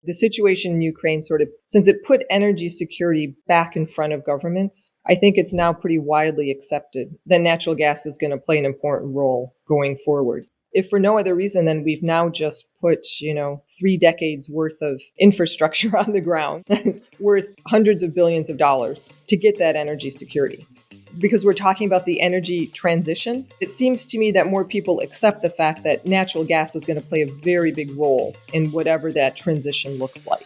The situation in Ukraine since it put energy security back in front of governments, I think it's now pretty widely accepted that natural gas is going to play an important role going forward. If for no other reason than we've now just put, 3 decades worth of infrastructure on the ground worth hundreds of billions of dollars to get that energy security. Because we're talking about the energy transition, it seems to me that more people accept the fact that natural gas is going to play a very big role in whatever that transition looks like.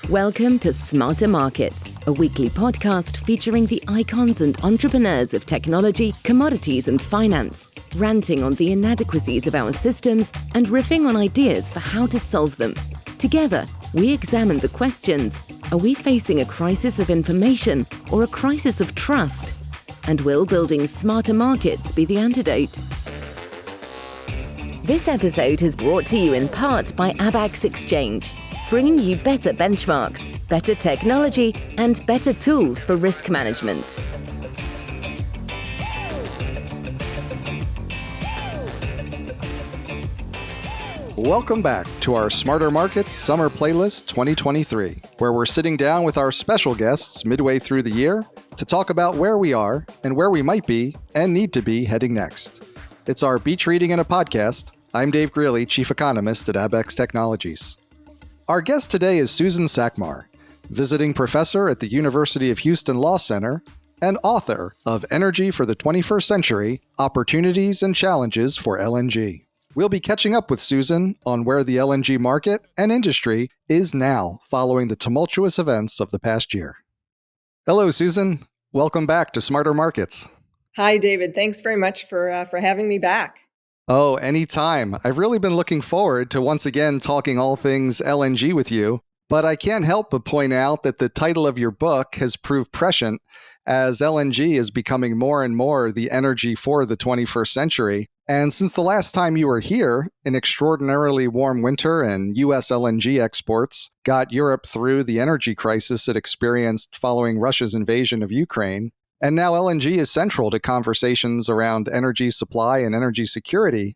Welcome to Smarter Markets, a weekly podcast featuring the icons and entrepreneurs of technology, commodities and finance, ranting on the inadequacies of our systems and riffing on ideas for how to solve them. Together, we examine the questions: are we facing a crisis of information or a crisis of trust? And will building smarter markets be the antidote? This episode is brought to you in part by Abax Exchange, bringing you better benchmarks, better technology, and better tools for risk management. Welcome back to our Smarter Markets Summer Playlist 2023, where we're sitting down with our special guests midway through the year to talk about where we are and where we might be and need to be heading next. It's our beach reading in a podcast. I'm Dave Greeley, Chief Economist at Abax Technologies. Our guest today is Susan Sakmar, visiting professor at the University of Houston Law Center and author of Energy for the 21st Century: Opportunities and Challenges for LNG. We'll be catching up with Susan on where the LNG market and industry is now following the tumultuous events of the past year. Hello, Susan. Welcome back to Smarter Markets. Hi, David. Thanks very much for having me back. Oh, anytime. I've really been looking forward to once again talking all things LNG with you, but I can't help but point out that the title of your book has proved prescient as LNG is becoming more and more the energy for the 21st century. And since the last time you were here, an extraordinarily warm winter and U.S. LNG exports got Europe through the energy crisis it experienced following Russia's invasion of Ukraine. And now LNG is central to conversations around energy supply and energy security.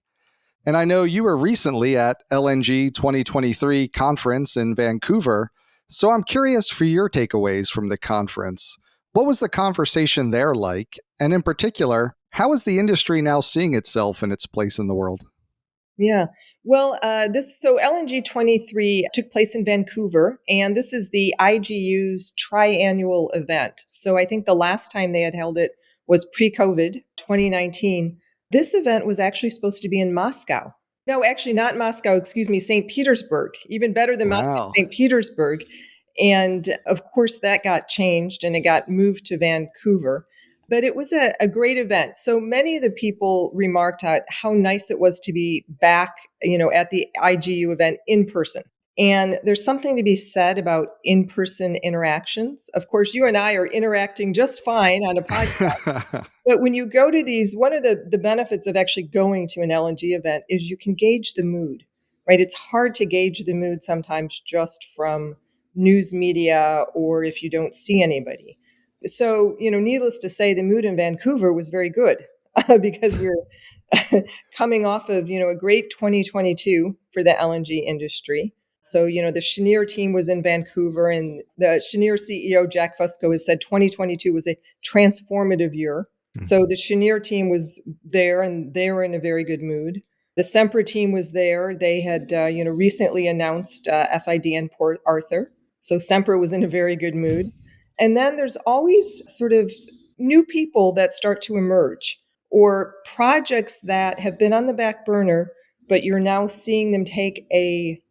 And I know you were recently at LNG 2023 conference in Vancouver, so I'm curious for your takeaways from the conference. What was the conversation there like? And in particular, how is the industry now seeing itself and its place in the world? Yeah. Well, LNG 23 took place in Vancouver, and this is the IGU's triannual event. So I think the last time they had held it was pre-COVID, 2019. This event was actually supposed to be in Moscow. No, actually not Moscow, St. Petersburg. Even better than Moscow, St. Petersburg. And of course, that got changed and it got moved to Vancouver. But it was a great event. So many of the people remarked at how nice it was to be back, at the IGU event in person. And there's something to be said about in-person interactions. Of course, you and I are interacting just fine on a podcast. But when you go to these, one of the benefits of actually going to an LNG event is you can gauge the mood, right? It's hard to gauge the mood sometimes just from news media or if you don't see anybody. So, needless to say, the mood in Vancouver was very good because we were coming off of, a great 2022 for the LNG industry. So, the Cheniere team was in Vancouver, and the Cheniere CEO, Jack Fusco, has said 2022 was a transformative year. Mm-hmm. So the Cheniere team was there, and they were in a very good mood. The Sempra team was there. They had, recently announced FID in Port Arthur. So Sempra was in a very good mood. And then there's always sort of new people that start to emerge, or projects that have been on the back burner, but you're now seeing them take the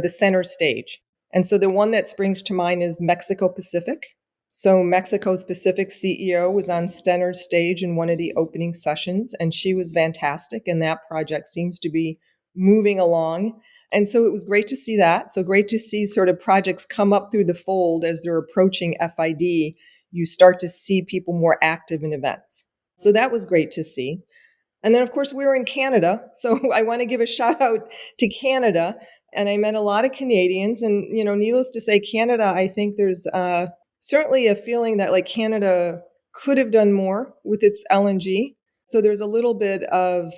center stage. And so the one that springs to mind is Mexico Pacific. So Mexico's Pacific CEO was on center stage in one of the opening sessions, and she was fantastic. And that project seems to be moving along. And so it was great to see that. So great to see sort of projects come up through the fold as they're approaching FID. You start to see people more active in events. So that was great to see. And then, of course, we were in Canada. So I want to give a shout out to Canada. And I met a lot of Canadians. And, needless to say, Canada, I think there's certainly a feeling that Canada could have done more with its LNG. So there's a little bit of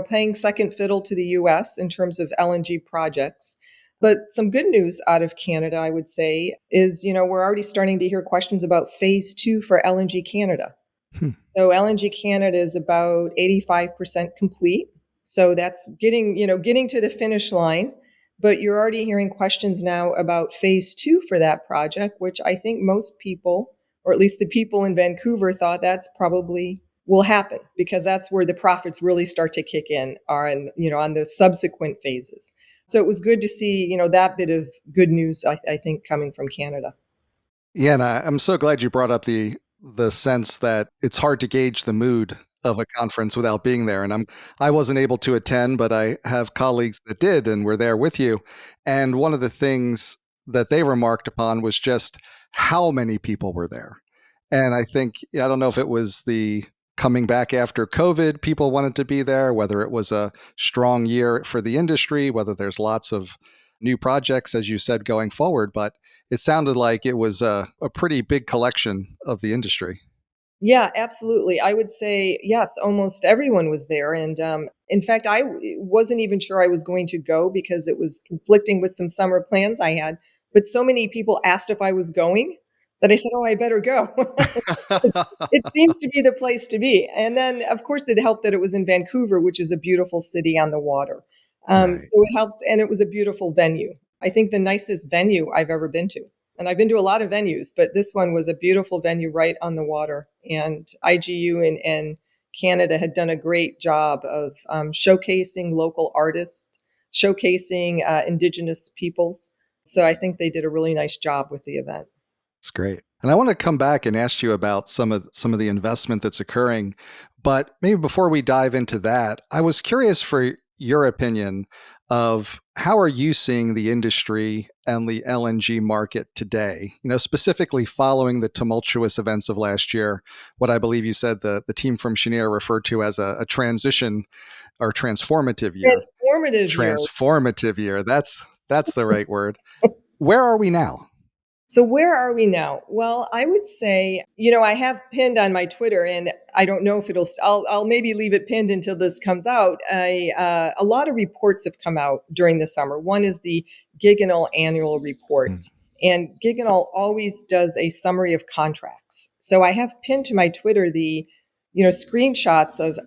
playing second fiddle to the U.S. in terms of LNG projects. But some good news out of Canada, I would say, is, we're already starting to hear questions about phase two for LNG Canada. Hmm. So LNG Canada is about 85% complete. So that's getting to the finish line. But you're already hearing questions now about phase two for that project, which I think most people, or at least the people in Vancouver, thought that's probably will happen because that's where the profits really start to kick in are on the subsequent phases. So it was good to see, that bit of good news, I think, coming from Canada. Yeah, and I'm so glad you brought up the sense that it's hard to gauge the mood of a conference without being there. And I wasn't able to attend, but I have colleagues that did and were there with you. And one of the things that they remarked upon was just how many people were there. And I think I don't know if it was the coming back after COVID, people wanted to be there, whether it was a strong year for the industry, whether there's lots of new projects, as you said, going forward. But it sounded like it was a pretty big collection of the industry. Yeah, absolutely. I would say yes, almost everyone was there. And in fact, I wasn't even sure I was going to go because it was conflicting with some summer plans I had. But so many people asked if I was going that I said, oh, I better go. It seems to be the place to be. And then, of course, it helped that it was in Vancouver, which is a beautiful city on the water. Right. So it helps. And it was a beautiful venue. I think the nicest venue I've ever been to. And I've been to a lot of venues, but this one was a beautiful venue right on the water. And IGU and Canada had done a great job of showcasing local artists, showcasing Indigenous peoples. So I think they did a really nice job with the event. It's great. And I want to come back and ask you about some of the investment that's occurring, but maybe before we dive into that, I was curious for your opinion of how are you seeing the industry and the LNG market today? Specifically following the tumultuous events of last year, what I believe you said the team from Cheniere referred to as a transition or transformative year. Transformative year. Transformative year. That's the right word. Where are we now? So where are we now? Well, I would say, I have pinned on my Twitter, and I don't know if I'll maybe leave it pinned until this comes out. A lot of reports have come out during the summer. One is the Giganol annual report. Hmm. And Giganol always does a summary of contracts. So I have pinned to my Twitter the, screenshots of,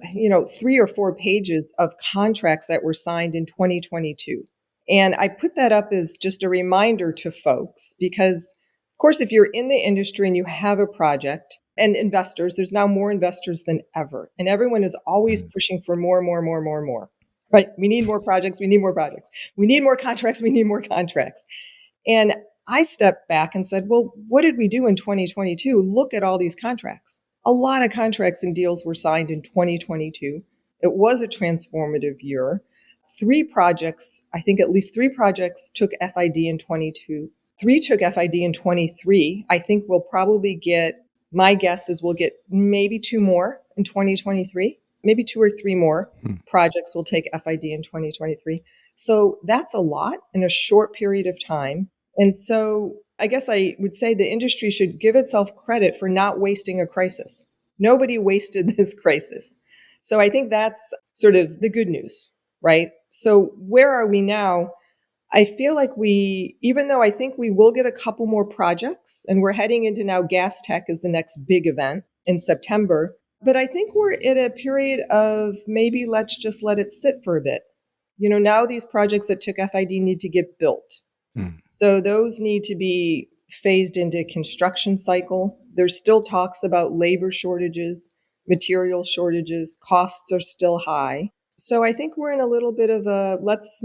3 or 4 pages of contracts that were signed in 2022. And I put that up as just a reminder to folks because, of course, if you're in the industry and you have a project and investors, there's now more investors than ever. And everyone is always pushing for more, more, more, more, more. Right? We need more projects. We need more projects. We need more contracts. We need more contracts. And I stepped back and said, well, what did we do in 2022? Look at all these contracts. A lot of contracts and deals were signed in 2022. It was a transformative year. I think at least 3 projects took FID in 22. 3 took FID in 23. I think my guess is we'll get maybe 2 more in 2023. Maybe 2 or 3 more projects will take FID in 2023. So that's a lot in a short period of time. And so I guess I would say the industry should give itself credit for not wasting a crisis. Nobody wasted this crisis. So I think that's sort of the good news, right? So where are we now? I feel like even though I think we will get a couple more projects, and we're heading into now Gas Tech is the next big event in September, but I think we're at a period of maybe let's just let it sit for a bit. Now these projects that took FID need to get built. So those need to be phased into construction cycle. There's still talks about labor shortages, material shortages, costs are still high. So I think we're in a little bit of a let's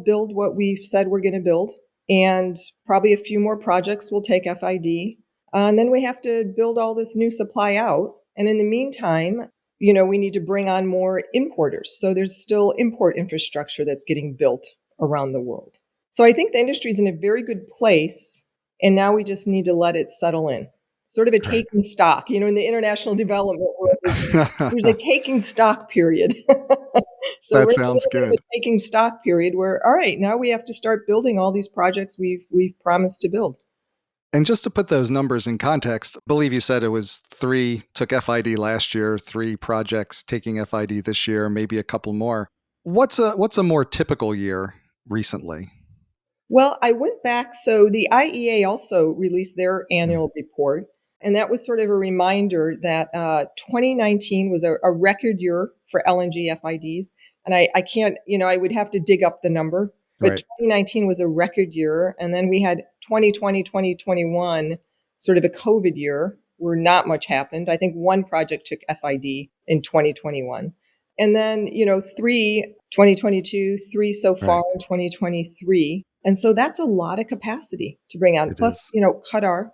build what we've said we're going to build. And probably a few more projects will take FID. And then we have to build all this new supply out. And in the meantime, we need to bring on more importers. So there's still import infrastructure that's getting built around the world. So I think the industry is in a very good place. And now we just need to let it settle in. Sort of a Right. taking stock, in the international development world, there's a taking stock period. So That we're in a sounds little bit of good. a taking stock period where, all right, now we have to start building all these projects we've promised to build. And just to put those numbers in context, I believe you said it was 3 took FID last year, 3 projects taking FID this year, maybe a couple more. What's a more typical year recently? Well, I went back. So the IEA also released their Mm, annual report. And that was sort of a reminder that 2019 was a record year for LNGFIDs. And I can't, I would have to dig up the number, but right. 2019 was a record year. And then we had 2020, 2021, sort of a COVID year where not much happened. I think one project took FID in 2021. And then, 2022, three so far Right. in 2023. And so that's a lot of capacity to bring on. It Plus, is. Qatar,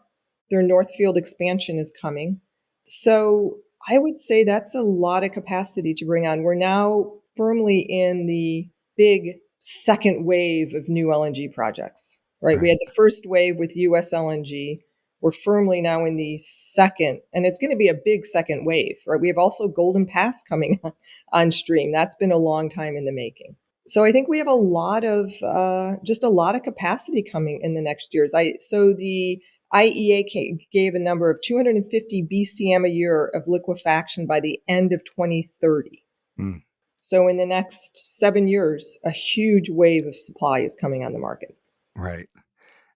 their North Field expansion is coming. So I would say that's a lot of capacity to bring on. We're now firmly in the big second wave of new LNG projects, right? We Right. had the first wave with US LNG. We're firmly now in the second, and it's going to be a big second wave, right? We have also Golden Pass coming on stream. That's been a long time in the making. So I think we have a lot of just a lot of capacity coming in the next years. So the IEA gave a number of 250 BCM a year of liquefaction by the end of 2030. Mm, So in the next 7 years, a huge wave of supply is coming on the market. right.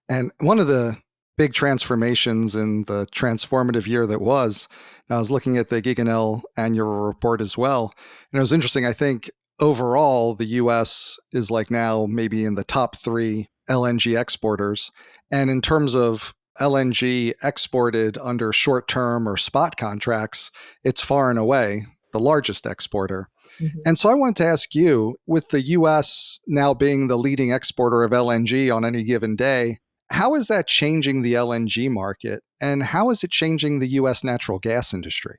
And one of the big transformations in the transformative year that was, and I was looking at the Giganel annual report as well, and it was interesting. I think overall, the US is like now maybe in the top three LNG exporters. And in terms of LNG exported under short term or spot contracts, it's far and away the largest exporter. Mhm. And so I wanted to ask you, with the US now being the leading exporter of LNG on any given day, how is that changing the LNG market? And how is it changing the US natural gas industry?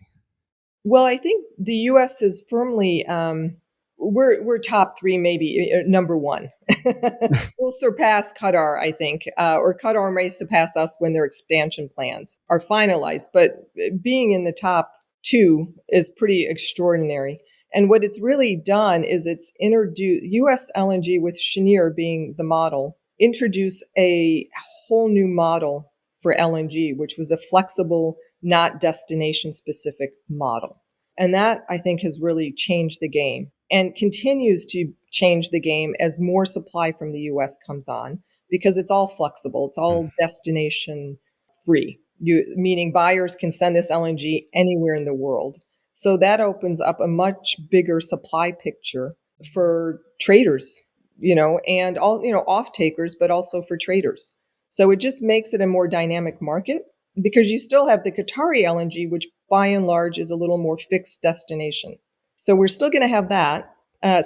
Well, I think the U.S. is firmly we're top three, maybe number one. We'll surpass Qatar, I think, or Qatar may surpass us when their expansion plans are finalized. But being in the top two is pretty extraordinary. And what it's really done is it's introduced U.S. LNG with Cheniere being the model, introduce a whole new model for LNG, which was a flexible, not destination specific model. And that, I think, has really changed the game and continues to change the game as more supply from the US comes on because it's all flexible, it's Mm, all destination free. Meaning buyers can send this LNG anywhere in the world. So that opens up a much bigger supply picture for traders, and all, off takers, but also for traders. So it just makes it a more dynamic market because you still have the Qatari LNG, which by and large is a little more fixed destination. So we're still going to have that.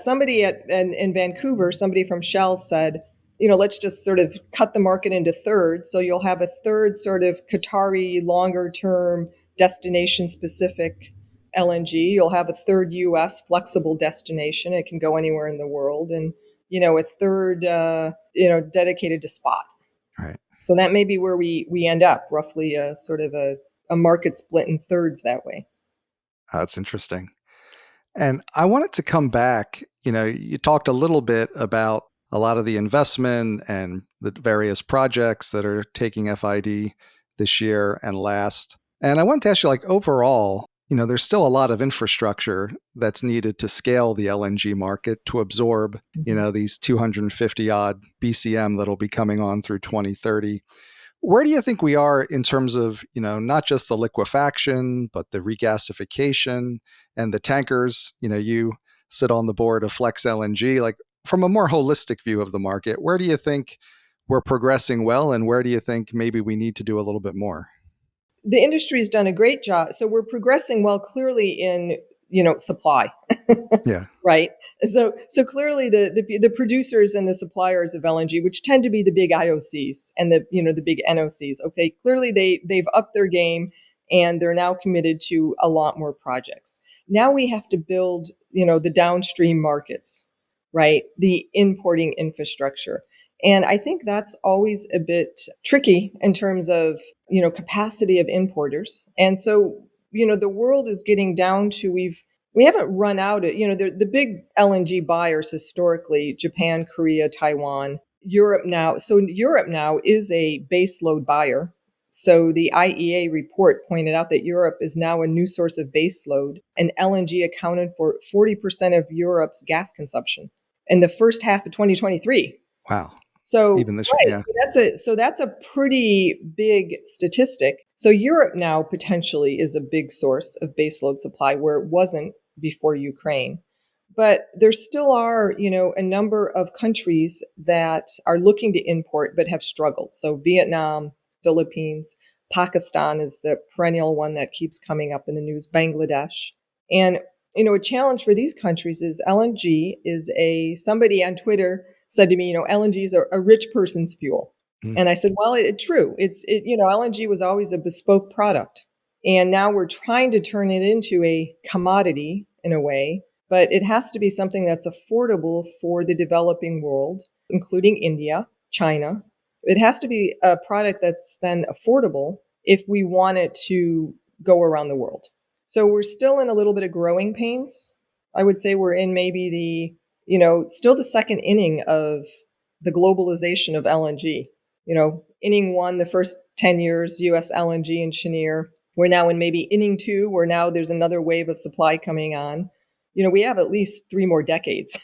Somebody in Vancouver, somebody from Shell said, let's just sort of cut the market into thirds. So you'll have a third sort of Qatari longer term destination specific LNG. You'll have a third US flexible destination. It can go anywhere in the world. And, a third, dedicated to spot. right. So that may be where we end up, roughly sort of a market split in thirds that way. That's interesting. And I wanted to come back. You talked a little bit about a lot of the investment and the various projects that are taking FID this year and last. And I wanted to ask you, like, overall, there's still a lot of infrastructure that's needed to scale the LNG market to absorb, Mhm. these 250 odd BCM that'll be coming on through 2030. Where do you think we are in terms of, not just the liquefaction, but the regasification and the tankers? You sit on the board of Flex LNG. Like, from a more holistic view of the market, where do you think we're progressing well, and where do you think maybe we need to do a little bit more? The industry has done a great job. So we're progressing well, clearly in supply, Yeah. right? So clearly the producers and the suppliers of LNG, which tend to be the big IOCs and the big NOCs, okay, clearly they've upped their game and they're now committed to a lot more projects. Now we have to build the downstream markets, right? The importing infrastructure. And I think that's always a bit tricky in terms of capacity of importers. And so the world is getting down to we haven't run out of the big LNG buyers historically: Japan, Korea, Taiwan, Europe now. So Europe now is a baseload buyer. So the IEA report pointed out that Europe is now a new source of baseload, and LNG accounted for 40% of Europe's gas consumption in the first half of 2023. Wow. So even this year. right, Yeah. so that's a pretty big statistic. So Europe now potentially is a big source of baseload supply where it wasn't before Ukraine. But there still are, a number of countries that are looking to import but have struggled. So Vietnam, Philippines, Pakistan is the perennial one that keeps coming up in the news, Bangladesh. And a challenge for these countries is LNG is somebody on Twitter said to me, LNG is a rich person's fuel. Mm. And I said, well, it's true. LNG was always a bespoke product. And now we're trying to turn it into a commodity in a way, but it has to be something that's affordable for the developing world, including India, China. It has to be a product that's then affordable if we want it to go around the world. So we're still in a little bit of growing pains. I would say we're in maybe still the second inning of the globalization of LNG. Inning one, the first 10 years, US LNG and Cheniere. We're now in maybe inning two, where now there's another wave of supply coming on. We have at least 3 more decades.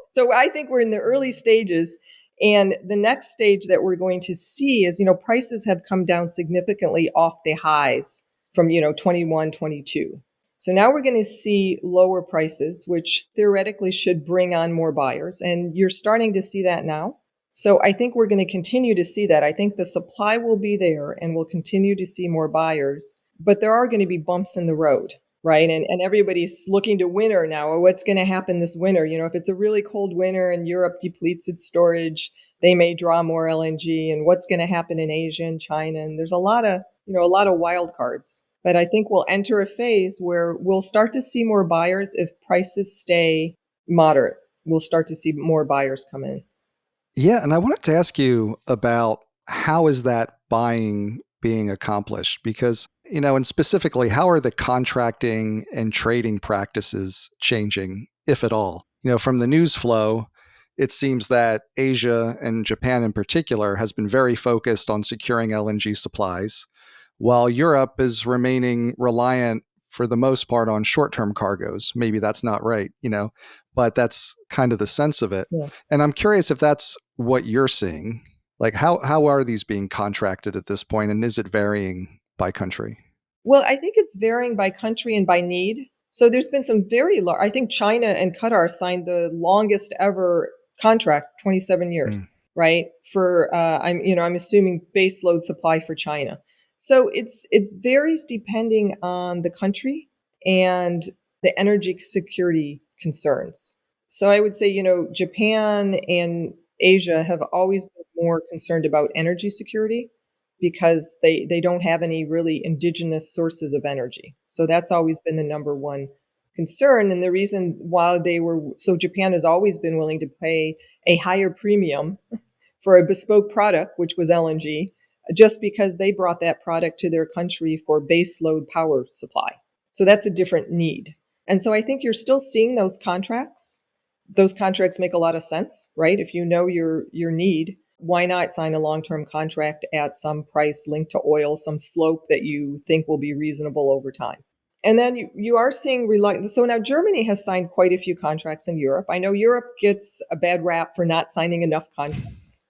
So I think we're in the early stages. And the next stage that we're going to see is, prices have come down significantly off the highs from, 21, 22. So now we're going to see lower prices, which theoretically should bring on more buyers. And you're starting to see that now. So I think we're going to continue to see that. I think the supply will be there and we'll continue to see more buyers, but there are going to be bumps in the road, right? And everybody's looking to winter now, or what's going to happen this winter. If it's a really cold winter and Europe depletes its storage, they may draw more LNG, and what's going to happen in Asia and China. And there's a lot of wild cards. But I think we'll enter a phase where we'll start to see more buyers if prices stay moderate. We'll start to see more buyers come in. Yeah, and I wanted to ask you about how is that buying being accomplished? Because, and specifically, how are the contracting and trading practices changing, if at all? From the news flow, it seems that Asia and Japan in particular has been very focused on securing LNG supplies, while Europe is remaining reliant for the most part on short-term cargoes. Maybe that's not right, but that's kind of the sense of it. Yeah. And I'm curious if that's what you're seeing. Like how are these being contracted at this point, and is it varying by country? Well, I think it's varying by country and by need. So there's been some very large, I think China and Qatar signed the longest ever contract, 27 years, right? For I'm assuming base load supply for China. So it varies depending on the country and the energy security concerns. So I would say, Japan and Asia have always been more concerned about energy security because they don't have any really indigenous sources of energy. So that's always been the number one concern. And the reason why Japan has always been willing to pay a higher premium for a bespoke product, which was LNG, just because they brought that product to their country for base load power supply. So that's a different need. And so I think you're still seeing those contracts. Those contracts make a lot of sense, right? If you know your need, why not sign a long-term contract at some price linked to oil, some slope that you think will be reasonable over time? And then you are seeing reluctance. So now Germany has signed quite a few contracts in Europe. I know Europe gets a bad rap for not signing enough contracts.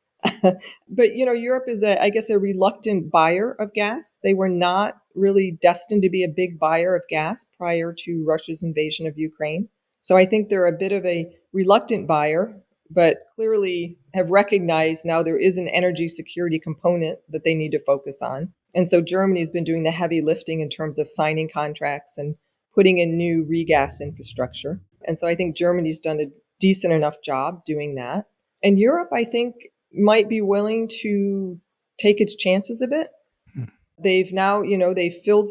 But, Europe is, I guess, a reluctant buyer of gas. They were not really destined to be a big buyer of gas prior to Russia's invasion of Ukraine. So I think they're a bit of a reluctant buyer, but clearly have recognized now there is an energy security component that they need to focus on. And so Germany's been doing the heavy lifting in terms of signing contracts and putting in new regas infrastructure. And so I think Germany's done a decent enough job doing that. And Europe, I think, might be willing to take its chances a bit. They've now, they've filled,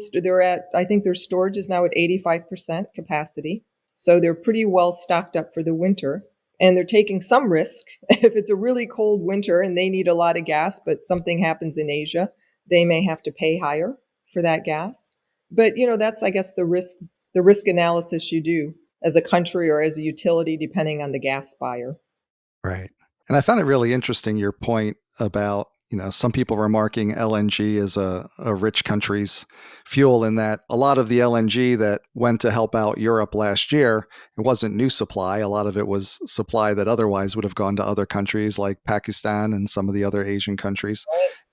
I think their storage is now at 85% capacity. So they're pretty well stocked up for the winter. And they're taking some risk. If it's a really cold winter and they need a lot of gas, but something happens in Asia, they may have to pay higher for that gas. But, that's, I guess, the risk analysis you do as a country or as a utility, depending on the gas buyer. Right. And I found it really interesting, your point about Some people were marking LNG as a rich country's fuel, in that a lot of the LNG that went to help out Europe last year, it wasn't new supply. A lot of it was supply that otherwise would have gone to other countries like Pakistan and some of the other Asian countries.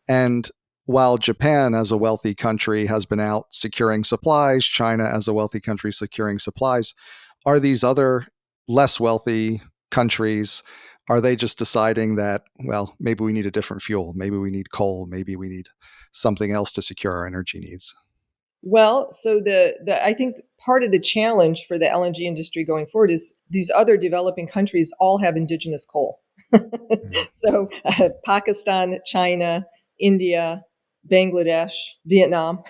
And while Japan, as a wealthy country, has been out securing supplies, China, as a wealthy country, securing supplies, are these other less wealthy countries, are they just deciding that, well, maybe we need a different fuel, maybe we need coal, maybe we need something else to secure our energy needs? Well, so I think part of the challenge for the LNG industry going forward is these other developing countries all have indigenous coal. Mm. So Pakistan, China, India, Bangladesh, Vietnam.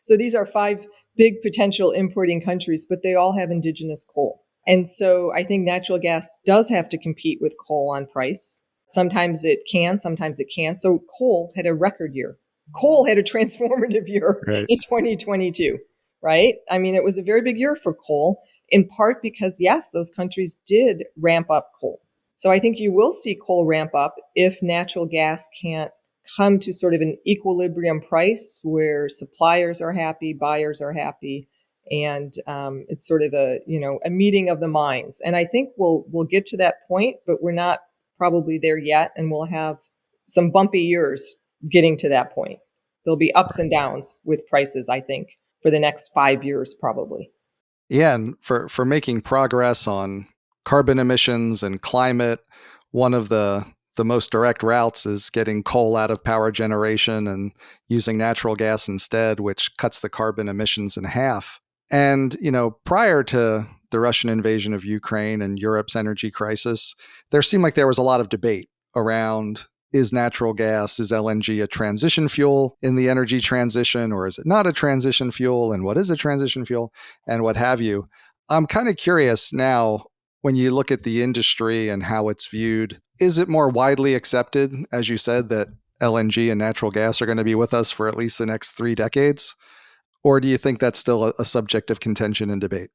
So these are 5 big potential importing countries, but they all have indigenous coal. And so I think natural gas does have to compete with coal on price. Sometimes it can, sometimes it can't. So coal had a record year. Coal had a transformative year Right. in 2022, right? I mean, it was a very big year for coal, in part because, yes, those countries did ramp up coal. So I think you will see coal ramp up if natural gas can't come to sort of an equilibrium price where suppliers are happy, buyers are happy, and it's sort of a meeting of the minds. And I think we'll get to that point, but we're not probably there yet, and we'll have some bumpy years getting to that point. There'll be ups and downs with prices, I think, for the next 5 years probably. Yeah, and for making progress on carbon emissions and climate, one of the most direct routes is getting coal out of power generation and using natural gas instead, which cuts the carbon emissions in half. And, prior to the Russian invasion of Ukraine and Europe's energy crisis, there seemed like there was a lot of debate around, is natural gas, is LNG a transition fuel in the energy transition, or is it not a transition fuel? And what is a transition fuel? And what have you. I'm kind of curious now, when you look at the industry and how it's viewed, is it more widely accepted, as you said, that LNG and natural gas are going to be with us for at least the next 3 decades? Or do you think that's still a subject of contention and debate?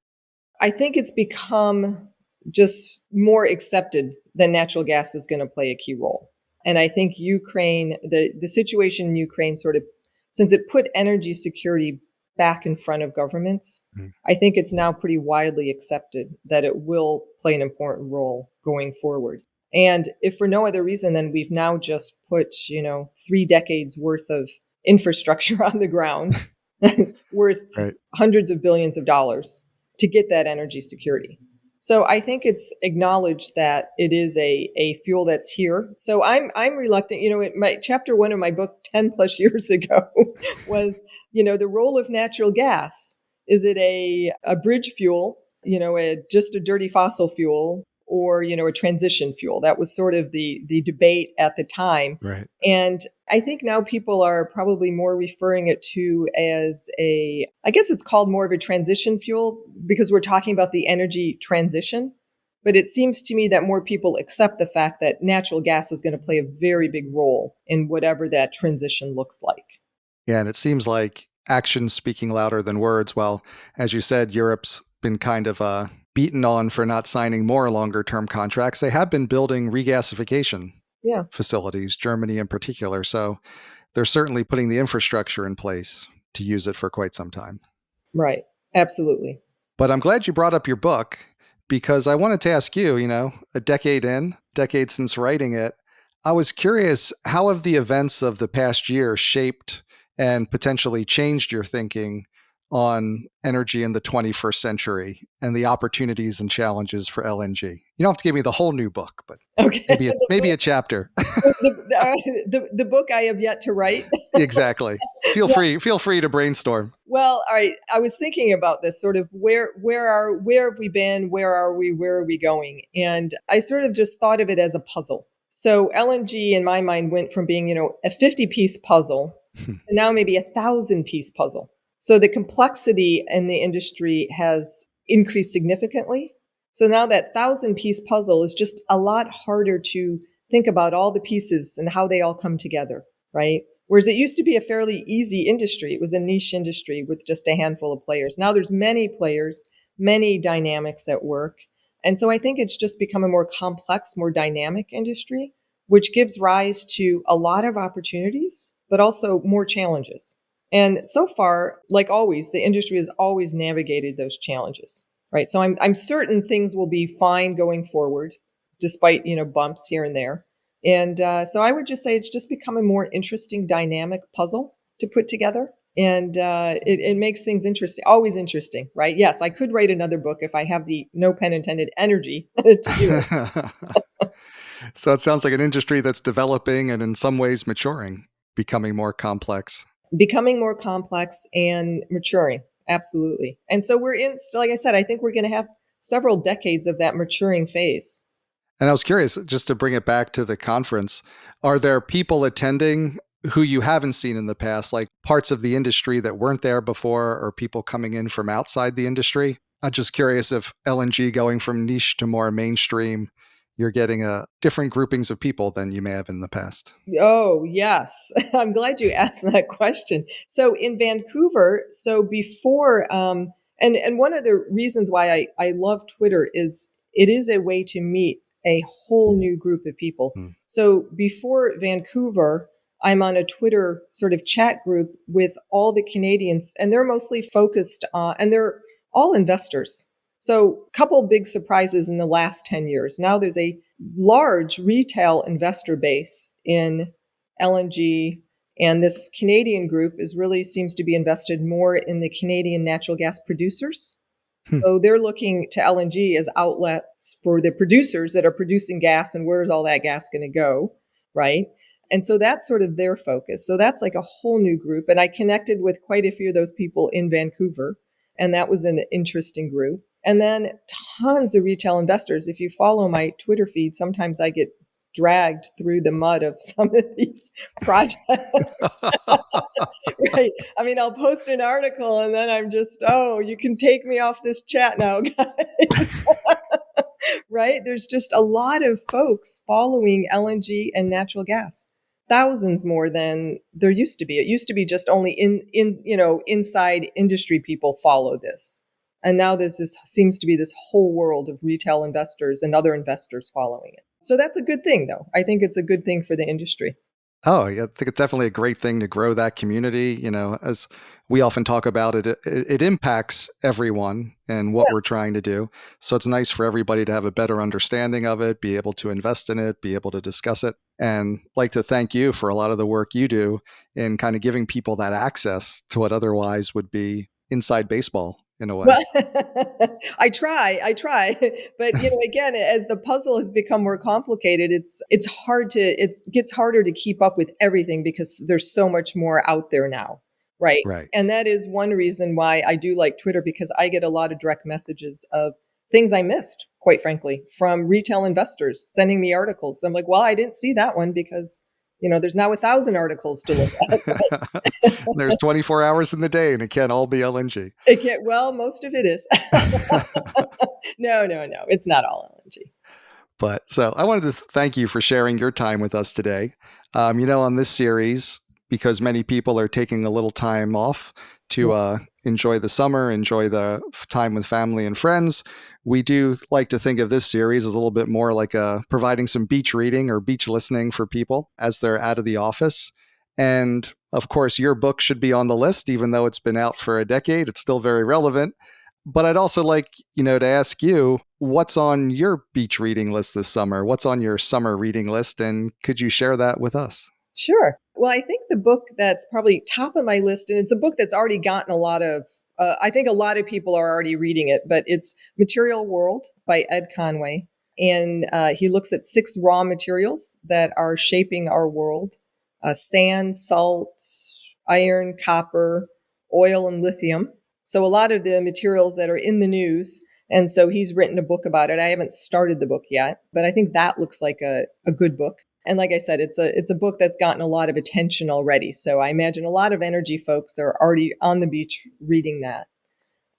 I think it's become just more accepted that natural gas is going to play a key role. And I think Ukraine, the situation in Ukraine sort of, since it put energy security back in front of governments, I think it's now pretty widely accepted that it will play an important role going forward. And if for no other reason, then we've now just put, 3 decades worth of infrastructure on the ground worth Right. hundreds of billions of dollars to get that energy security. So I think it's acknowledged that it is a fuel that's here. So I'm reluctant. My chapter 1 of my book 10 plus years ago was, the role of natural gas. Is it a bridge fuel, just a dirty fossil fuel, or a transition fuel? That was sort of the debate at the time. Right. And I think now people are probably more referring it to as I guess it's called more of a transition fuel because we're talking about the energy transition. But it seems to me that more people accept the fact that natural gas is going to play a very big role in whatever that transition looks like. Yeah, and it seems like actions speaking louder than words. Well, as you said, Europe's been kind of beaten on for not signing more longer term contracts. They have been building regasification facilities, Germany in particular. So they're certainly putting the infrastructure in place to use it for quite some time. Right. Absolutely. But I'm glad you brought up your book, because I wanted to ask you, a decade since writing it, I was curious, how have the events of the past year shaped and potentially changed your thinking on energy in the 21st century and the opportunities and challenges for LNG? You don't have to give me the whole new book, but okay. maybe a chapter. The book I have yet to write. Exactly. Feel free to brainstorm. Well, all right. I was thinking about this sort of where have we been? Where are we going? And I sort of just thought of it as a puzzle. So LNG in my mind went from being, a 50-piece puzzle to now maybe 1,000-piece puzzle. So the complexity in the industry has increased significantly. So now that 1,000-piece puzzle is just a lot harder to think about all the pieces and how they all come together, right? Whereas it used to be a fairly easy industry. It was a niche industry with just a handful of players. Now there's many players, many dynamics at work. And so I think it's just become a more complex, more dynamic industry which gives rise to a lot of opportunities, but also more challenges. And so far, like always, the industry has always navigated those challenges, right? So I'm certain things will be fine going forward, despite bumps here and there. And so I would just say it's just become a more interesting, dynamic puzzle to put together. And it makes things interesting, always interesting, right? Yes, I could write another book if I have the, no pun intended, energy to do it. So it sounds like an industry that's developing and in some ways maturing, becoming more complex. Becoming more complex and maturing. Absolutely. And so we're in, like I said, I think we're going to have several decades of that maturing phase. And I was curious, just to bring it back to the conference, are there people attending who you haven't seen in the past, like parts of the industry that weren't there before, or people coming in from outside the industry? I'm just curious if LNG going from niche to more mainstream, you're getting different groupings of people than you may have in the past. Oh, yes. I'm glad you asked that question. So in Vancouver, so before, and one of the reasons why I love Twitter is it is a way to meet a whole new group of people. Hmm. So before Vancouver, I'm on a Twitter sort of chat group with all the Canadians, and they're mostly focused on, and they're all investors. So a couple big surprises in the last 10 years. Now there's a large retail investor base in LNG, and this Canadian group seems to be invested more in the Canadian natural gas producers. Hmm. So they're looking to LNG as outlets for the producers that are producing gas, and where's all that gas going to go, right? And so that's sort of their focus. So that's like a whole new group. And I connected with quite a few of those people in Vancouver, and that was an interesting group. And then tons of retail investors. If you follow my Twitter feed, sometimes I get dragged through the mud of some of these projects. Right. I mean, I'll post an article and then I'm just, oh, you can take me off this chat now, guys. Right. There's just a lot of folks following LNG and natural gas. Thousands more than there used to be. It used to be just only inside industry people follow this. And now seems to be this whole world of retail investors and other investors following it. So that's a good thing, though. I think it's a good thing for the industry. Oh, yeah, I think it's definitely a great thing to grow that community. As we often talk about it impacts everyone and what Yeah. we're trying to do. So it's nice for everybody to have a better understanding of it, be able to invest in it, be able to discuss it. And like to thank you for a lot of the work you do in kind of giving people that access to what otherwise would be inside baseball in a way. Well, I try, but again, as the puzzle has become more complicated, it gets harder to keep up with everything because there's so much more out there now, right? Right. And that is one reason why I do like Twitter, because I get a lot of direct messages of things I missed, quite frankly, from retail investors sending me articles. I'm like, well, I didn't see that one because there's now 1,000 articles to look at. There's 24 hours in the day and it can't all be LNG. It can't, well, most of it is. No, it's not all LNG. But so I wanted to thank you for sharing your time with us today. On this series, because many people are taking a little time off to enjoy the summer, enjoy the time with family and friends, we do like to think of this series as a little bit more like providing some beach reading or beach listening for people as they're out of the office. And of course, your book should be on the list, even though it's been out for a decade. It's still very relevant. But I'd also like, to ask you, what's on your beach reading list this summer? What's on your summer reading list? And could you share that with us? Sure. Well, I think the book that's probably top of my list, and it's a book that's already gotten a lot of, I think a lot of people are already reading it, but it's Material World by Ed Conway. And he looks at 6 raw materials that are shaping our world: sand, salt, iron, copper, oil, and lithium. So a lot of the materials that are in the news. And so he's written a book about it. I haven't started the book yet, but I think that looks like a good book. And like I said, it's a book that's gotten a lot of attention already. So I imagine a lot of energy folks are already on the beach reading that.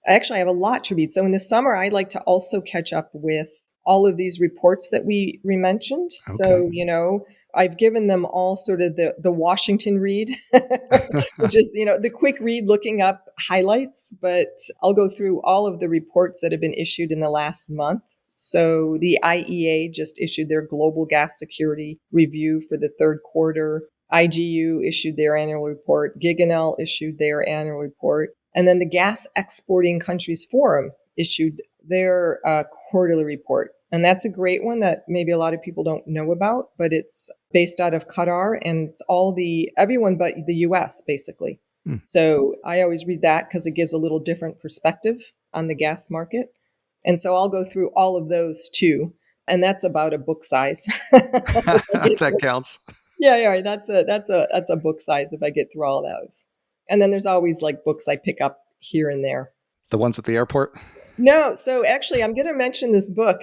Actually, I have a lot to read. So in the summer, I like to also catch up with all of these reports that we mentioned. Okay. So, I've given them all sort of the Washington read, which is, the quick read looking up highlights. But I'll go through all of the reports that have been issued in the last month. So the IEA just issued their Global Gas Security Review for the third quarter. IGU issued their annual report. Giganel issued their annual report. And then the Gas Exporting Countries Forum issued their quarterly report. And that's a great one that maybe a lot of people don't know about, but it's based out of Qatar, and it's everyone but the US, basically. So I always read that because it gives a little different perspective on the gas market. And so I'll go through all of those too. And that's about a book size. That counts. Yeah, that's a book size if I get through all those. And then there's always like books I pick up here and there. The ones at the airport? No, so actually I'm going to mention this book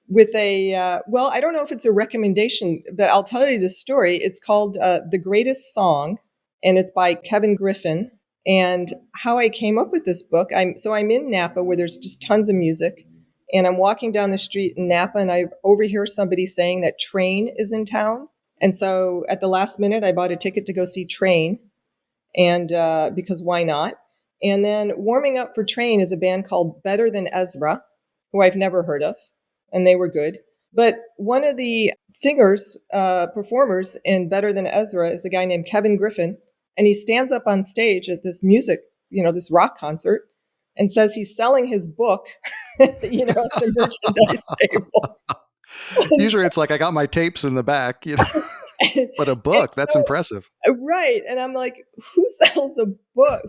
with I don't know if it's a recommendation, but I'll tell you the story. It's called The Greatest Song, and it's by Kevin Griffin. And how I came up with this book, I'm in Napa where there's just tons of music, and I'm walking down the street in Napa and I overhear somebody saying that Train is in town. And so at the last minute, I bought a ticket to go see Train, and because why not? And then warming up for Train is a band called Better Than Ezra, who I've never heard of, and they were good. But one of the singers, performers in Better Than Ezra is a guy named Kevin Griffin, and he stands up on stage at this this rock concert, and says he's selling his book, at the merchandise table. Usually it's like, I got my tapes in the back, but a book, that's impressive. Right. And I'm like, who sells a book?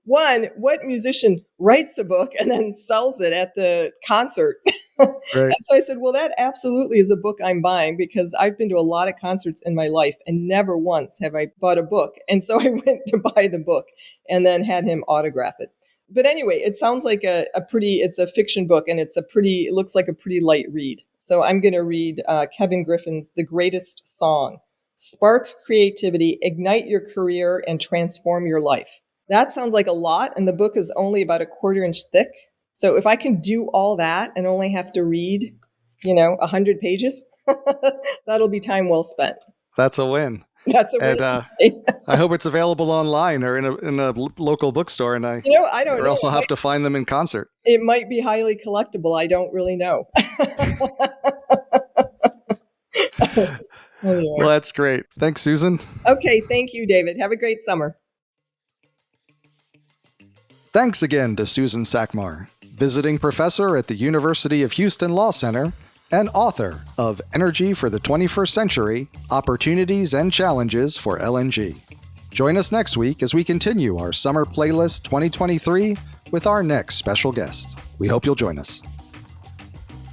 What musician writes a book and then sells it at the concert? Right. And so I said, well, that absolutely is a book I'm buying, because I've been to a lot of concerts in my life and never once have I bought a book. And so I went to buy the book and then had him autograph it. But anyway, it sounds like it's a fiction book, and it looks like a pretty light read. So I'm going to read Kevin Griffin's The Greatest Song. Spark creativity, ignite your career, and transform your life. That sounds like a lot, and the book is only about a 1/4 inch thick. So if I can do all that and only have to read, 100 pages, that'll be time well spent. That's a win. That's a win. And I hope it's available online or in a local bookstore, and I don't know. Also have to find them in concert. It might be highly collectible. I don't really know. Anyway. Well, that's great. Thanks, Susan. Okay, thank you, David. Have a great summer. Thanks again to Susan Sakmar, visiting professor at the University of Houston Law Center and author of Energy for the 21st Century, Opportunities and Challenges for LNG. Join us next week as we continue our Summer Playlist 2023 with our next special guest. We hope you'll join us.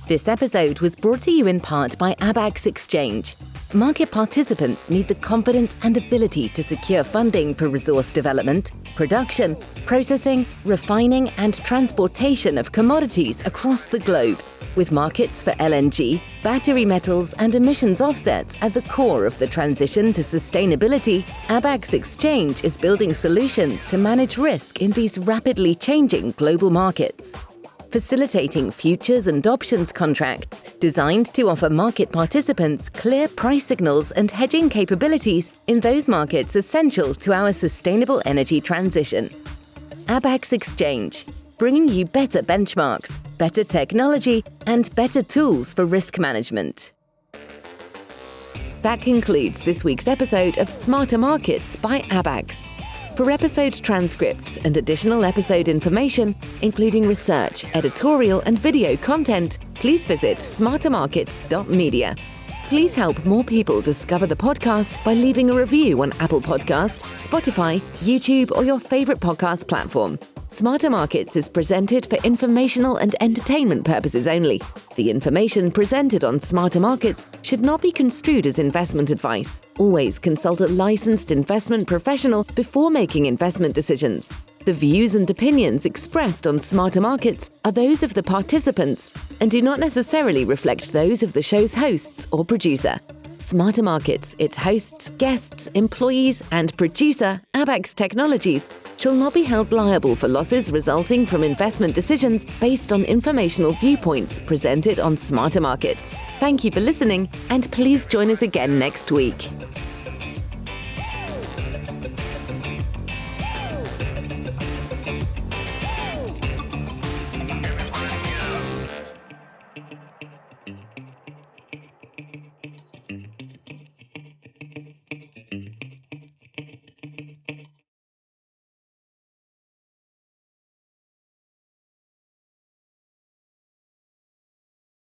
This episode was brought to you in part by Abax Exchange. Market participants need the confidence and ability to secure funding for resource development, production, processing, refining, and transportation of commodities across the globe, with markets for LNG, battery metals, and emissions offsets at the core of the transition to sustainability. Abax Exchange is building solutions to manage risk in these rapidly changing global markets. Facilitating futures and options contracts designed to offer market participants clear price signals and hedging capabilities in those markets essential to our sustainable energy transition. Abax Exchange, bringing you better benchmarks, better technology, and better tools for risk management. That concludes this week's episode of Smarter Markets by Abax. For episode transcripts and additional episode information, including research, editorial, and video content, please visit smartermarkets.media. Please help more people discover the podcast by leaving a review on Apple Podcast, Spotify, YouTube, or your favorite podcast platform. Smarter Markets is presented for informational and entertainment purposes only. The information presented on Smarter Markets should not be construed as investment advice. Always consult a licensed investment professional before making investment decisions. The views and opinions expressed on Smarter Markets are those of the participants and do not necessarily reflect those of the show's hosts or producer. Smarter Markets, its hosts, guests, employees, and producer, Abax Technologies, shall not be held liable for losses resulting from investment decisions based on informational viewpoints presented on Smarter Markets. Thank you for listening, and please join us again next week.